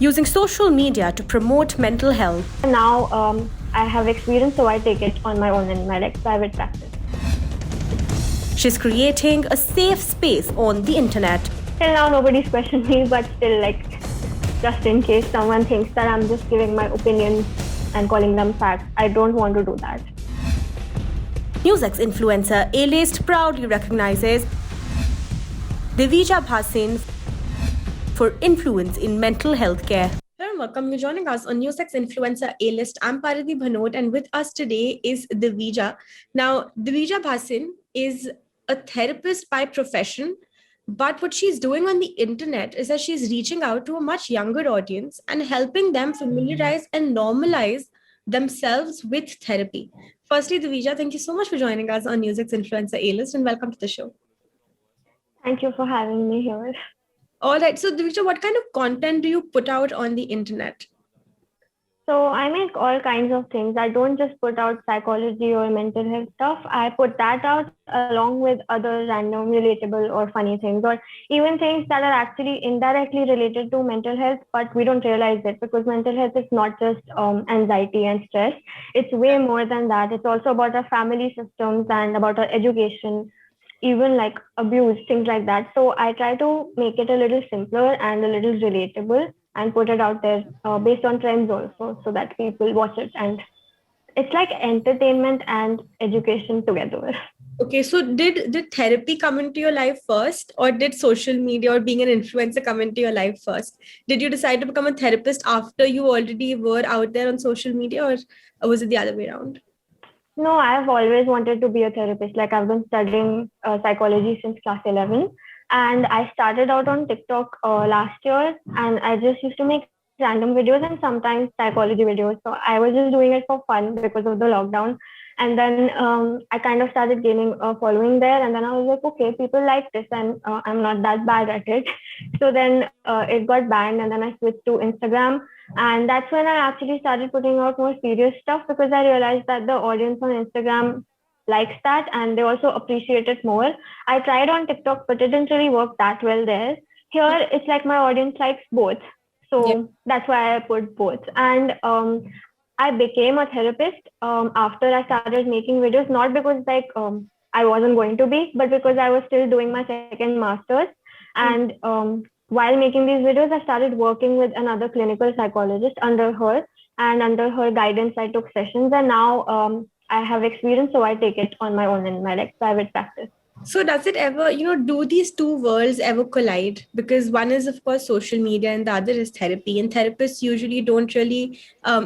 using social media to promote mental health. Now I have experience, so I take it on my own in my private practice. She's creating a safe space on the internet. Till now, nobody's questioned me, but still, just in case someone thinks that I'm just giving my opinions and calling them facts, I don't want to do that. NewsX influencer A-list proudly recognizes Divija Bhasin for influence in mental health care. Hello and welcome. You're joining us on NewsX Influencer A-list. I'm Parati Bhanot, and with us today is Divija. Now, Divija Bhasin is a therapist by profession, but what she's doing on the internet is that she's reaching out to a much younger audience and helping them familiarize and normalize themselves with therapy. Firstly, Divija, thank you so much for joining us on NewsX Influencer A-list, and welcome to the show. Thank you for having me here. All right. So, Divija, what kind of content do you put out on the internet? So I make all kinds of things. I don't just put out psychology or mental health stuff. I put that out along with other random, relatable or funny things, or even things that are actually indirectly related to mental health, but we don't realize it because mental health is not just anxiety and stress. It's way more than that. It's also about our family systems and about our education, even like abuse, things like that. So I try to make it a little simpler and a little relatable and put it out there based on trends also, so that people watch it. And it's like entertainment and education together. Okay, so did therapy come into your life first, or did social media or being an influencer come into your life first? Did you decide to become a therapist after you already were out there on social media, or was it the other way around? No, I've always wanted to be a therapist. Like I've been studying psychology since class 11. And I started out on TikTok last year, and I just used to make random videos and sometimes psychology videos. So I was just doing it for fun because of the lockdown. And then I kind of started gaining a following there. And then I was like, okay, people like this, and I'm not that bad at it. So then it got banned, and then I switched to Instagram. And that's when I actually started putting out more serious stuff because I realized that the audience on Instagram likes that and they also appreciate it more. I tried on TikTok, but it didn't really work that well there. Here, it's like my audience likes both. So that's why I put both. And I became a therapist after I started making videos, not because I wasn't going to be, but because I was still doing my second master's. And while making these videos, I started working with another clinical psychologist under her, and under her guidance, I took sessions, and now I have experience, so I take it on my own in my private practice. So does it ever, do these two worlds ever collide? Because one is, of course, social media and the other is therapy. And therapists usually don't really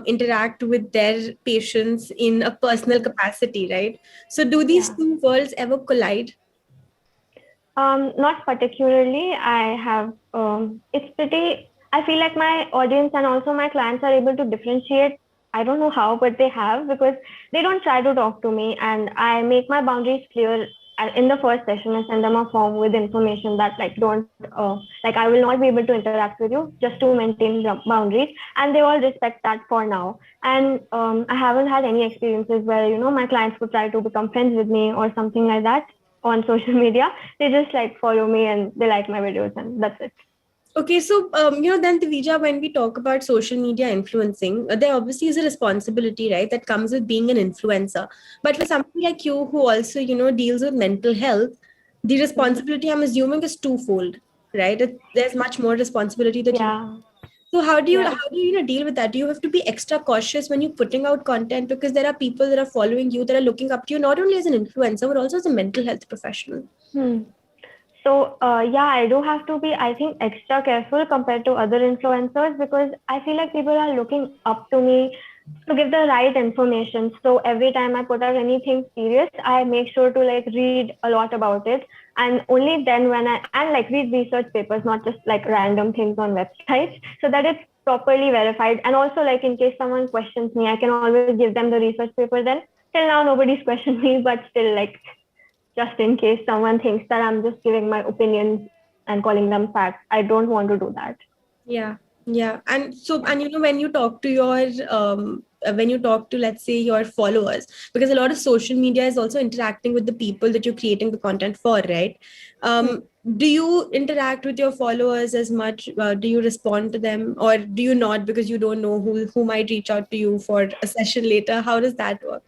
interact with their patients in a personal capacity, right? So do these two worlds ever collide? Not particularly. I have, it's pretty, I feel like my audience and also my clients are able to differentiate. I don't know how, but they have, because they don't try to talk to me, and I make my boundaries clear in the first session. I send them a form with information that don't, I will not be able to interact with you just to maintain the boundaries. And they all respect that for now. And I haven't had any experiences where, my clients would try to become friends with me or something like that on social media. They just follow me and they like my videos, and that's it. Okay, so then Divija, when we talk about social media influencing, there obviously is a responsibility, right, that comes with being an influencer. But for somebody like you who also, deals with mental health, the responsibility, I'm assuming, is twofold, right? There's much more responsibility that you. So how do you deal with that? Do you have to be extra cautious when you're putting out content, because there are people that are following you, that are looking up to you, not only as an influencer but also as a mental health professional? So I do have to be, I think, extra careful compared to other influencers, because I feel like people are looking up to me to give the right information. So every time I put out anything serious, I make sure to read a lot about it, and only then when I read research papers, not just random things on websites, so that it's properly verified. And also, in case someone questions me, I can always give them the research paper. Then till now nobody's questioned me, but still, just in case someone thinks that I'm just giving my opinions and calling them facts, I don't want to do that. Yeah. And so, when you talk to your when you talk to, let's say, your followers, because a lot of social media is also interacting with the people that you're creating the content for, right? um, do you interact with your followers as much? Do you respond to them, or do you not, because you don't know who might reach out to you for a session later? How does that work?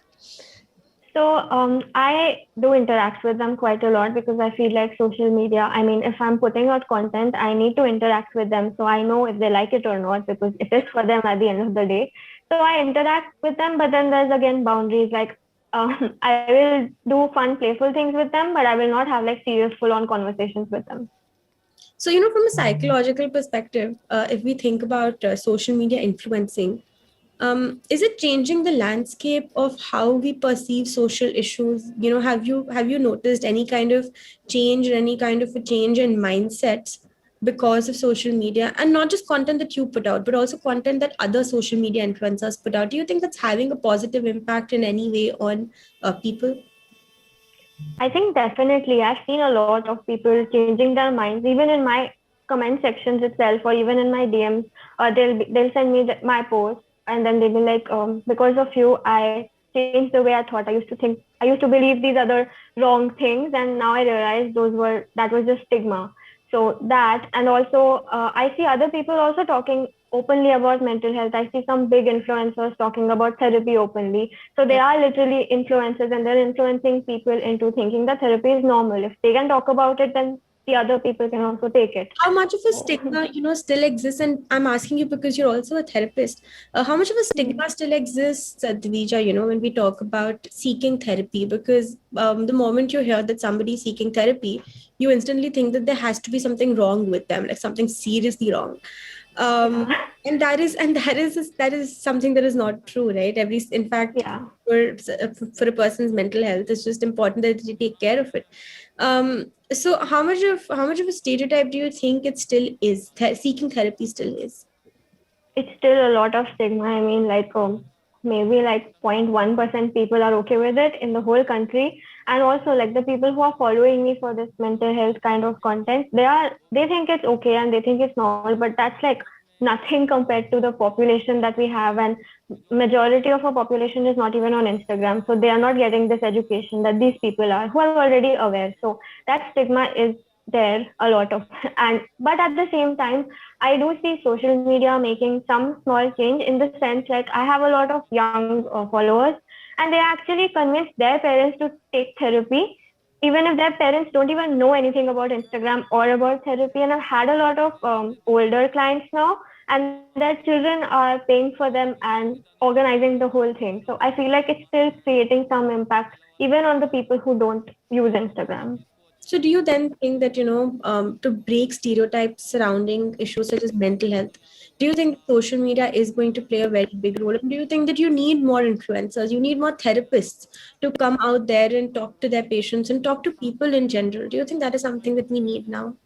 So I do interact with them quite a lot because I feel like social media, I mean, if I'm putting out content, I need to interact with them so I know if they like it or not because it is for them at the end of the day. So I interact with them, but then there's again boundaries. Like I will do fun, playful things with them, but I will not have like serious, full-on conversations with them. So, from a psychological perspective, if we think about social media influencing, is it changing the landscape of how we perceive social issues? Have you noticed any kind of change, or any kind of a change in mindsets because of social media, and not just content that you put out, but also content that other social media influencers put out? Do you think that's having a positive impact in any way on people? I think definitely I've seen a lot of people changing their minds, even in my comment sections itself, or even in my DMs. They'll send me my post, and then they'll be like, because of you, I changed the way I thought. I used to believe these other wrong things, and now I realize that was just stigma. So that, and also I see other people also talking openly about mental health. I see some big influencers talking about therapy openly, so they are literally influencers and they're influencing people into thinking that therapy is normal. If they can talk about it, then the other people can also take it. How much of a So, stigma still exists? And I'm asking you because you're also a therapist. How much of a stigma still exists, Divija, when we talk about seeking therapy? Because the moment you hear that somebody is seeking therapy, you instantly think that there has to be something wrong with them, like something seriously wrong. um, yeah, and that is something that is not true, right? In fact, yeah. for a person's mental health, it's just important that they take care of it. So how much of a stereotype do you think it still is, seeking therapy still is? It's still a lot of stigma. I mean, like maybe like 0.1% people are okay with it in the whole country. And also like the people who are following me for this mental health kind of content, they think it's okay and they think it's normal, but that's like nothing compared to the population that we have. And majority of our population is not even on Instagram. So they are not getting this education that these people are who are already aware. So that stigma is there a lot of. And but at the same time, I do see social media making some small change in the sense like I have a lot of young followers, and they actually convince their parents to take therapy even if their parents don't even know anything about Instagram or about therapy. And I've had a lot of older clients now, and their children are paying for them and organizing the whole thing. So I feel like it's still creating some impact even on the people who don't use Instagram. So do you then think that, to break stereotypes surrounding issues such as mental health, do you think social media is going to play a very big role? And do you think that you need more influencers, you need more therapists to come out there and talk to their patients and talk to people in general? Do you think that is something that we need now?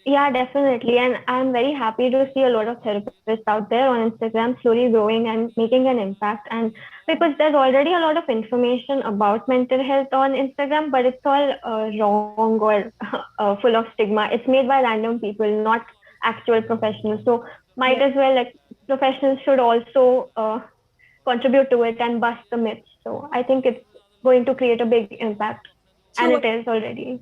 Yeah, definitely. And I'm very happy to see a lot of therapists out there on Instagram slowly growing and making an impact. And because there's already a lot of information about mental health on Instagram, but it's all wrong or full of stigma. It's made by random people, not actual professionals. So might Yeah. as well, like, professionals should also contribute to it and bust the myths. So I think it's going to create a big impact. And So it is already.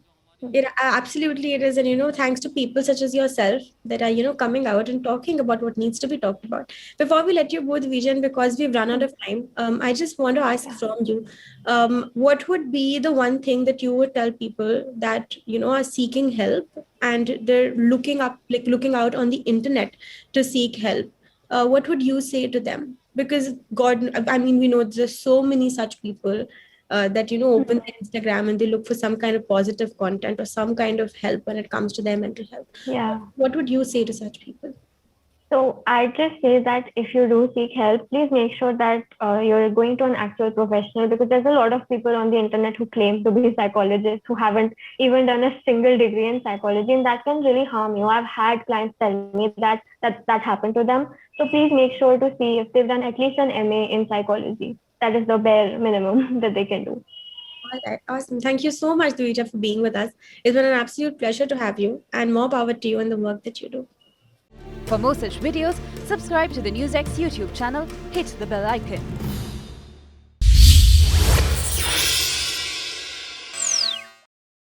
absolutely it is. And thanks to people such as yourself that are coming out and talking about what needs to be talked about. Before we let you go, Vision, because we've run out of time, I just want to ask Yeah. from you, what would be the one thing that you would tell people that are seeking help, and they're looking out on the internet to seek help? What would you say to them? Because God, I mean, we know there's so many such people that open their Instagram and they look for some kind of positive content or some kind of help when it comes to their mental health. Yeah. What would you say to such people? So I just say that if you do seek help, please make sure that you're going to an actual professional, because there's a lot of people on the internet who claim to be psychologists who haven't even done a single degree in psychology, and that can really harm you. I've had clients tell me that happened to them. So please make sure to see if they've done at least an MA in psychology. That is the bare minimum that they can do. All right, awesome. Thank you so much, Duija, for being with us. It's been an absolute pleasure to have you, and more power to you in the work that you do. For more such videos, subscribe to the NewsX YouTube channel, hit the bell icon.